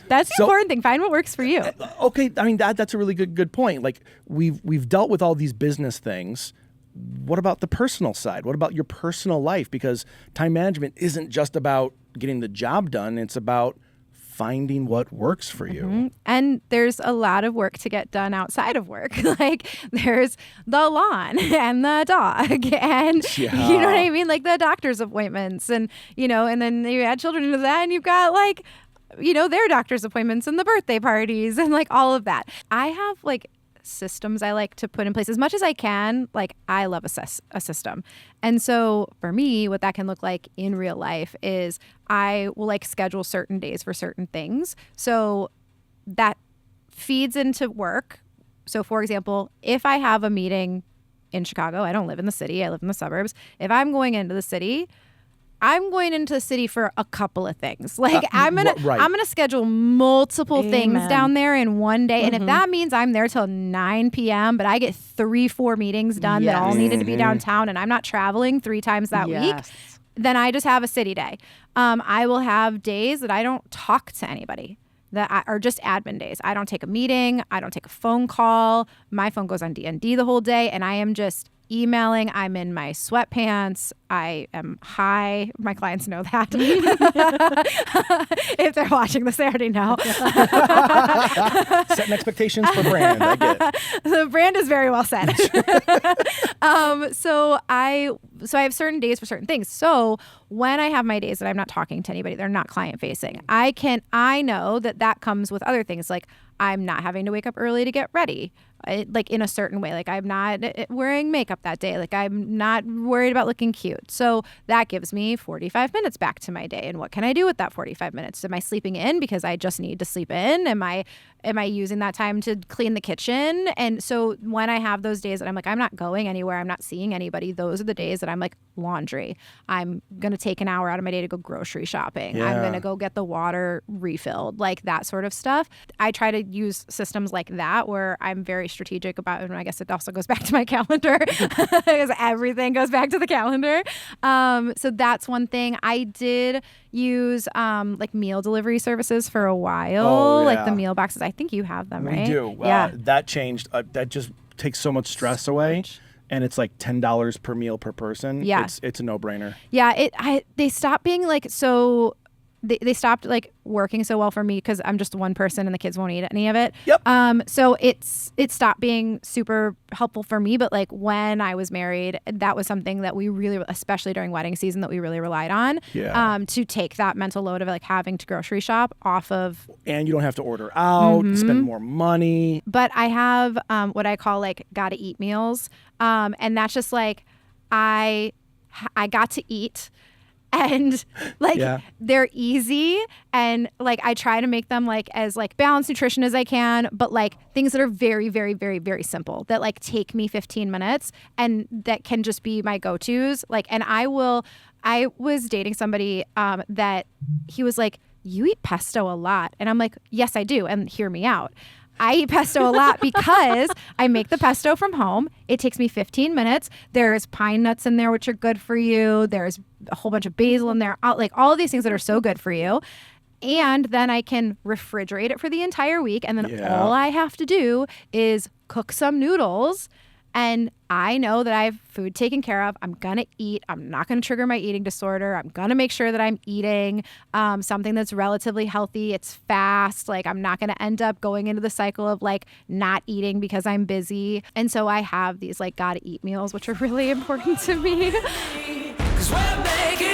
That's the important thing. Find what works for you. Okay, I mean that's a really good point. Like we've dealt with all these business things. What about the personal side? What about your personal life? Because time management isn't just about getting the job done. It's about finding what works for you. Mm-hmm. And there's a lot of work to get done outside of work. Like there's the lawn and the dog and you know what I mean? Like the doctor's appointments and, and then you add children into that and you've got like, their doctor's appointments and the birthday parties and like all of that. I have like systems I like to put in place as much as I can. Like I love a system. And so for me, what that can look like in real life is I will like schedule certain days for certain things. So that feeds into work. So for example, if I have a meeting in Chicago, I don't live in the city, I live in the suburbs. If I'm going into the city, I'm going into the city for a couple of things. Like I'm gonna schedule multiple things down there in one day. And if that means I'm there till 9 p.m., but I get 3-4 meetings done that all needed to be downtown and I'm not traveling 3 times that week, then I just have a city day. I will have days that I don't talk to anybody. That are just admin days. I don't take a meeting. I don't take a phone call. My phone goes on D&D the whole day and I am just emailing. I'm in my sweatpants. I am high. My clients know that. If they're watching this, they already know. Setting expectations for brand. I get it. The brand is very well set. So I have certain days for certain things. So when I have my days that I'm not talking to anybody, they're not client facing. I know that comes with other things. Like I'm not having to wake up early to get ready. Like in a certain way, like I'm not wearing makeup that day. Like I'm not worried about looking cute. So that gives me 45 minutes back to my day. And what can I do with that 45 minutes? Am I sleeping in because I just need to sleep in? Am I using that time to clean the kitchen? And so when I have those days that I'm like, I'm not going anywhere, I'm not seeing anybody, those are the days that I'm like, laundry. I'm going to take an hour out of my day to go grocery shopping. I'm going to go get the water refilled, like that sort of stuff. I try to use systems like that where I'm very strategic about it. And I guess it also goes back to my calendar because everything goes back to the calendar. So that's one thing. I did use like meal delivery services for a while, like the meal boxes. I think you have them, right? We do. That changed. That just takes so much stress away. And it's like $10 per meal per person. Yeah. It's a no-brainer. Yeah. They stopped being like so... They stopped like working so well for me because I'm just one person and the kids won't eat any of it. Yep. So it stopped being super helpful for me. But like when I was married, that was something that we really, especially during wedding season, that we really relied on. Yeah. To take that mental load of like having to grocery shop off of. And you don't have to order out, spend more money. But I have what I call like gotta eat meals, and that's just like I got to eat. And like they're easy and like I try to make them like as like balanced nutrition as I can, but like things that are very, very, very, very simple that like take me 15 minutes and that can just be my go-tos. Like, and I was dating somebody that he was like, you eat pesto a lot. And I'm like, yes, I do. And hear me out. I eat pesto a lot because I make the pesto from home. It takes me 15 minutes. There's pine nuts in there, which are good for you. There's a whole bunch of basil in there, like all of these things that are so good for you. And then I can refrigerate it for the entire week. And then all I have to do is cook some noodles. And I know that I have food taken care of. I'm going to eat. I'm not going to trigger my eating disorder. I'm going to make sure that I'm eating something that's relatively healthy. It's fast. Like I'm not going to end up going into the cycle of like not eating because I'm busy. And so I have these like gotta eat meals, which are really important to me. 'Cause we're making